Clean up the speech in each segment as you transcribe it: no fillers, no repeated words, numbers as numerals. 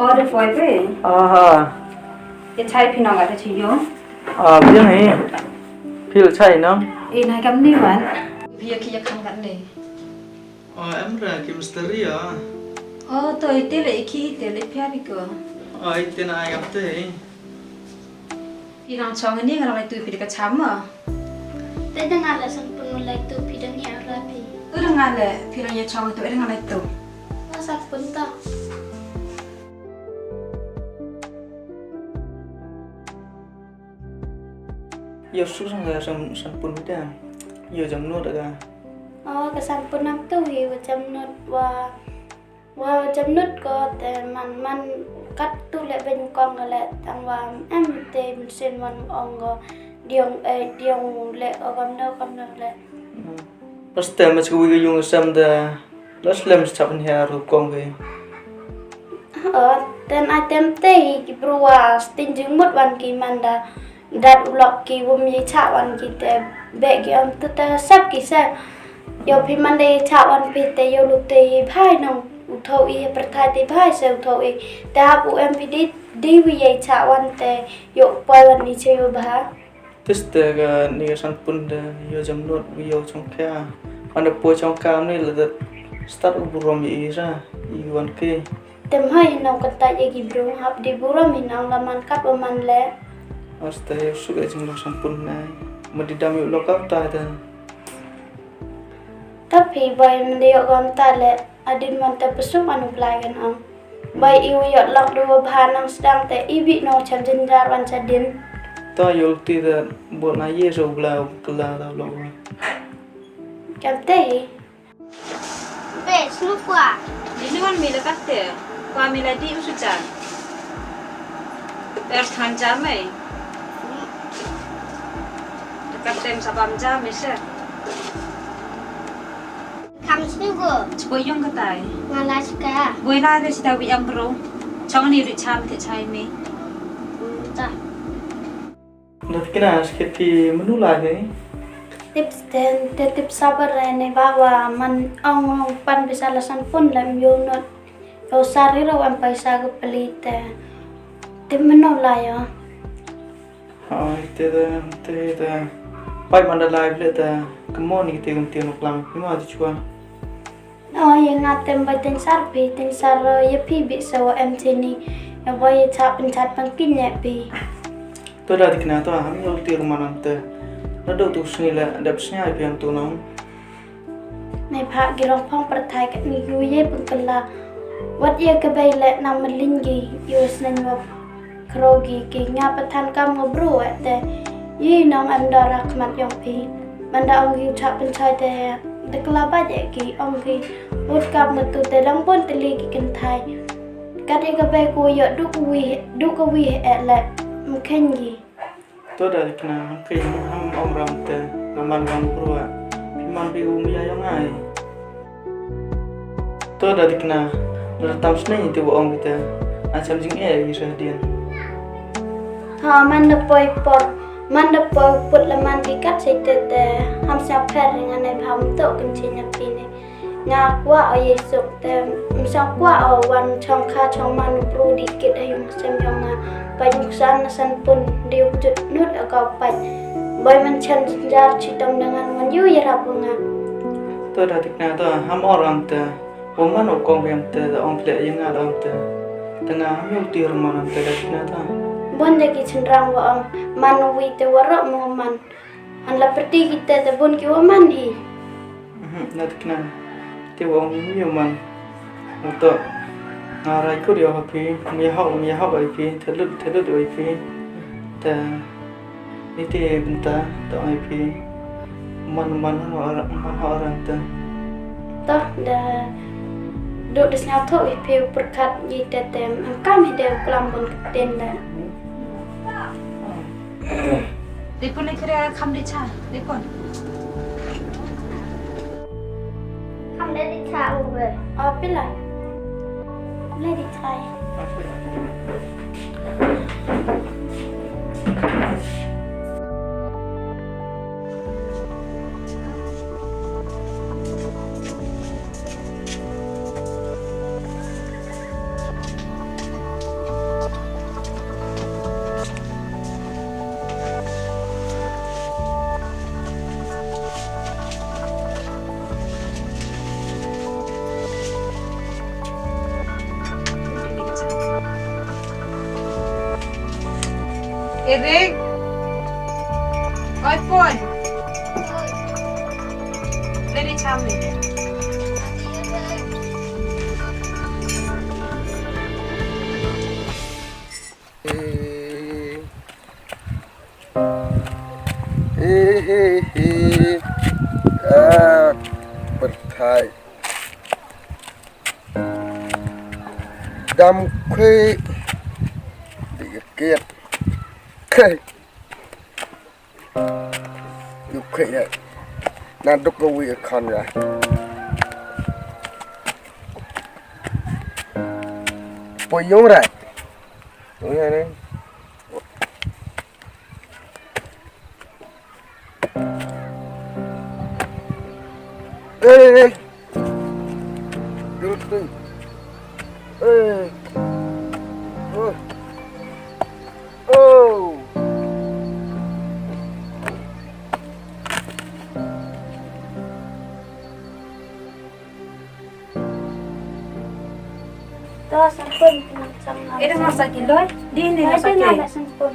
order for it. Cái chai phi nó gọi là chỉ vô. Biết này. Phi là chai nó. Ý này cầm đi mà. Bây giờ khăn gắn này. Em ra chemistry à? Tôi tiếc lại khi tiếc lại phía bị cửa. Tên ai gặp thế? Phi nó cho cái này cái này tụi phi cái chấm à? Tôi đang ngồi là sân pun mulai tu phi đang nhà ra phi. Tôi đang ngồi là phi nó nhà cho tôi đang ngồi lại tụ. Nó sắp pun ta. Yêu suốt sang sân pun biết à? Yêu chấm nốt được à? Cái sân pun năm tu hi và chấm nốt và chấm nốt cóแต่มันcắt tu lại bên con cái lại tăng và em tìm xin mình ông có điều lệ ở con đâu lại. First time mà chúng tôi dùng xem the last lem chập nhà rồi con cái. Dan ai tem teh ki perua stinjung mut wan ki manda dat ulok ki wum ye cha wan ki te be ki tu ta sap ki sa yo phi mande cha wan phi te yo lu te phai nong uthau I prathai te phai se uthau I ta bu em phi di wi ye cha wan te yo poi wan ni che yo ba This the ni sân pun the yêu chấm nốt yêu trong kia. Anh được bôi trong cam này là start uburom gì ra, iwan ke. tem hai nong kata ye ki bro hap di buram hinang laman kap man le Asta suka jeng lo sân pun này, mà đi đam yêu lo kap ta ta. tapi bai mende yo gon ta le adin man ta pesuk anu plai kan ang bai iu yo lak do bhanang sedang te ibi no cham jinjar wan chadin Ta yêu ti ta bộ na ye rồi blau kala ta lo. kam te be snu kwa Ini kan mila kate. Qua mila di usucan. Terus kan jam eh. Dekat tem sabam jam mesir. kam snu go Coba iung katai. ngala ska Boy na ada si tawi yang bro. Chong ni ri cham te chai me. ta Nanti kena sikit ki menu lah ni. tips ten te tips sabar ne bawa man ong pan bisa lasan pun lam yo not yo sari ro am paisa go pelite tim meno la yo Te ta pai manda live le ta kemo ni te kum tiang lang ni ma ti chua. ye ngatem ba ten sar ye pi bi so em tini ya boy cha pen chat pan kin ne pi To dah dikena to ham yo ti rumah nante. Nó đâu tu sini la dap snya ai piang tu nong. ในภาคกิรองพองประทายกับมียูเย่ปุกลาวัดเยกเบยและนำมันลินกียูสนันวบโครกีกีงาประทานกำงบรู้แต่ยี่น้องอันดารักมัดยองพีมันดาองกีชับเป็นชายแต่เด็กลาบาเจกีองกีวุดกับมาตุแต่ดังบนตะลีกีกันไทยกัดเยกเบยกูยอดูกวีแอะและมันเข่งกี To dah dikena ke ham om ram te naman ram prua. Piman bi umi ayong ai. To dah dikena dah tam sne ti bo om kita. Acam jing i sa dian. ฮามันดปอยปอดมันดปอยปุดละมันที่กัดใส่แต่ทำสับแพทย์งานในพามโตกันชินปีนี้งากว่าเอาเยสุแต่มันสักว่าเอาวันช่องค่าช่องมันปรูดิกิดให้ยุ่งเซมยองงาไปยุกสันสันปุ่นเดียวจุดนุดเอาเกาไปใบมันชันจาร์ชิตมdenganมันยุ่ยรับงา To dah dikena to ham orang te. Woman okong yang te om ple yang ada om te. Tengah ham yo ti rumah nante dah dikena to. บนเด็กฉันรังว่ามันวิแต่ว่าเราโมมันอันละปฏิกิจแต่บนคิดว่ามันอี Dah dikena. Ti bo om yo man. Untuk ngarai ku dia happy. Mi hau ai pi. Telut ai pi. Ta ni ti benta to ai pi. Man orang te. ต่อเดดูดิสนาทวีพิวประคัดยีเต็มก้ามให้เดียวกลำบนเด่นเลย Di pun ni kira kam di cha. Di pun. ทำได้ดิชาอูเบอร์อ๋อเป็นไรเล่ดิชาย Dah Eric. Oi pun. Lady Chammy. Berthai đam khuy bị kiệt khơi đục khơi này là đục cái vị con ra bồi nhúng này đúng rồi đấy ê duduk ê oh oh Dah sampun sama. Ini masak kiloi. Di ni masak Ada kiloi. nak sampun.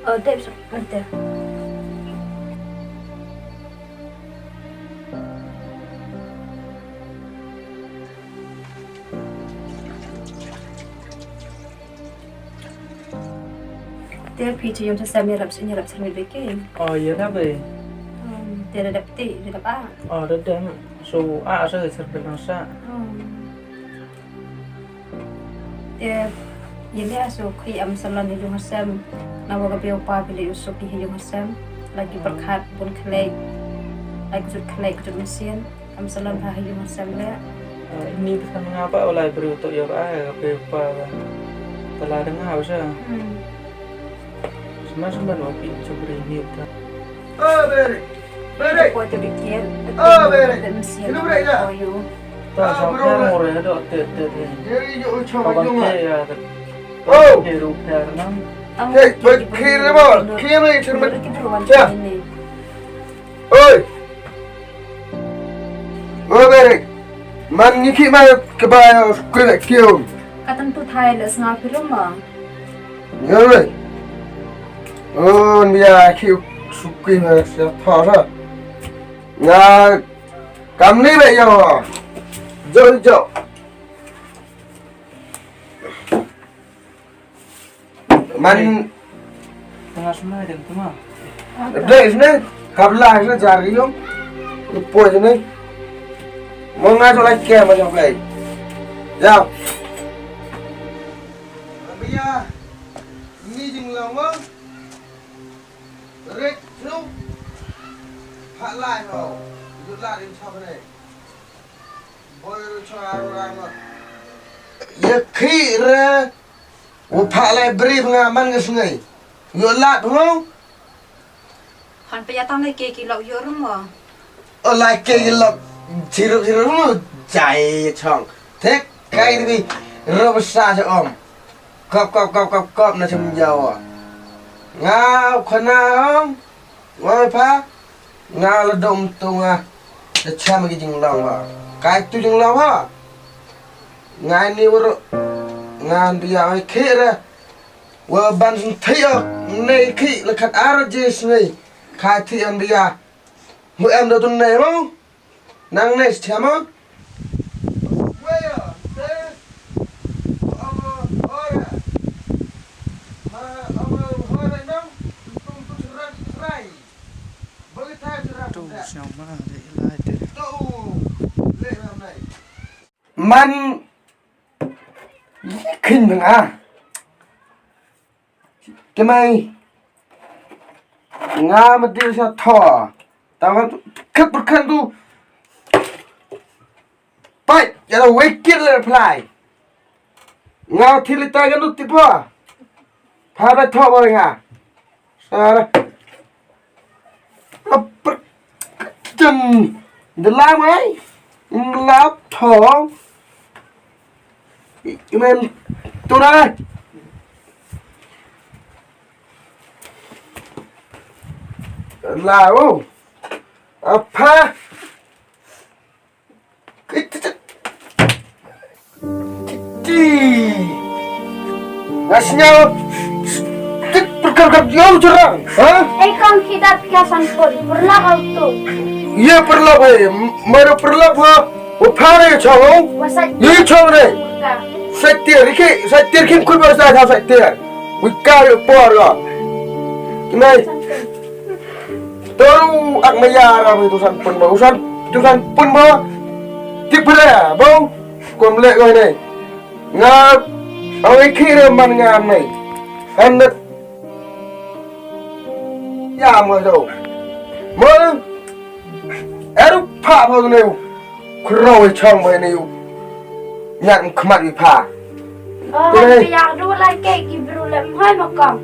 Oh, dek sebentar. Dia pergi yang saya nyerap cermin bikin. Ờ giờ tháp về Dia dah dapat, dia dapat. đất đen số rồi sập được nó sa Dia ini asal khi salon hidung Shem nawa gabi pa pilih usuk di hidung Shem lagi berkat pun kelek lagi jut kelek jut mesin salon ha hidung Shem le ini kan mengapa oleh beri untuk ya ke apa telah dengar saya semua waktu coba ini kan beri beri ko tu dikir beri. mesin Sino beri dah? oh you tak sampai orang ada tet jadi yo kalau coba jom pakai ya oh ke rupiah enam Hey, berkir apa? Kir ni cermin. Ya. ini Oi. Oh beri. Man niki mana kebaya kulit kiu. katan tu thai le snga film ma Nhớ rồi. Bây giờ kiu suki mà sẽ thò ra. Nga cầm đi bây giờ. Rồi rồi. Man tengah semua dan tu mah đây này gặp lại nó giả cái không? Nó bồi cho này. Mong ngay cho lại kèm vào trong này. Dạ. Bây giờ đi dừng lòng không? Rít xuống. Hạ lại vào. Rút lại đến sau cái này. Bồi cho ra mà. Giờ khi ra. Hạ lại brief ngà mang cái này. Rút lại đúng không? han pe ya tang le ke ki lo yo rum ma Ở lại cái lọc chỉ được chạy chong thế cái đi rồi xa cho ông cọp nó chum dầu à ngao khăn không ngồi phá ngao là đông tung à để xem cái chừng lòng à cái tu chừng lòng ha ngài ni vừa ngài đi ai khé ra vừa ban thấy ở này khi là khát áo rồi này khai thị anh bây giờ mỗi em đâu tuần này không năng này xem không man kinh đừng à cái mày nga mà đi sao thò tao khất bực khăn tu vậy giờ là wake it là apply nga thì lấy tay cái nút tiếp qua phá ra thò vào nga sao đây chân để làm ấy làm thò em tôi đây là ô apa ngasihnya kerap jauh cerang, ha? Kang kita piasan pun berlah kau tu. Ye perlu mana perlu upare chong, Wasat ye chong ni, setir kim kul bahasa thao setir, wikar por ga, ini, tahu ak mayara utusan pun bah, tipra bau, komlek kau ni, ngap, awak kira man ngam ni, hendak, ya mau mau. Eru pak apa tu ni? Kurau cang mana ni? Yang kemat ipa. Yang dua lagi kibru lem hai makam.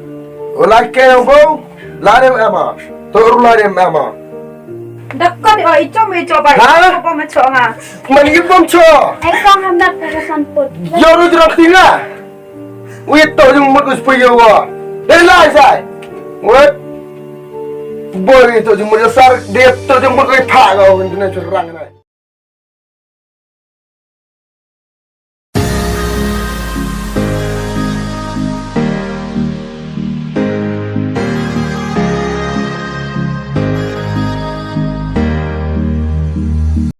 Lagi yang bau, lari apa? Toru lari apa? Dekat itu coba. Ha? Apa macam ah? Mani bom cho. Kang hendak piasan pun. Jauh tu nak tinggal. Wait tu jeng mut sepuluh wa. Delai saya. Wait. Boy itu jeng mut besar dia tu jeng mut lepak kau, ini curang ni.